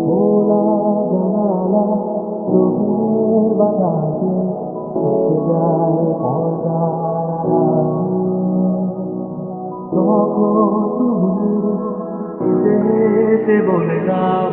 খোলা জানালা চোখের বাতাসে থেকে যায় পর্দার আড়ালে। তখন তুমি হেসে হেসে বলে দাও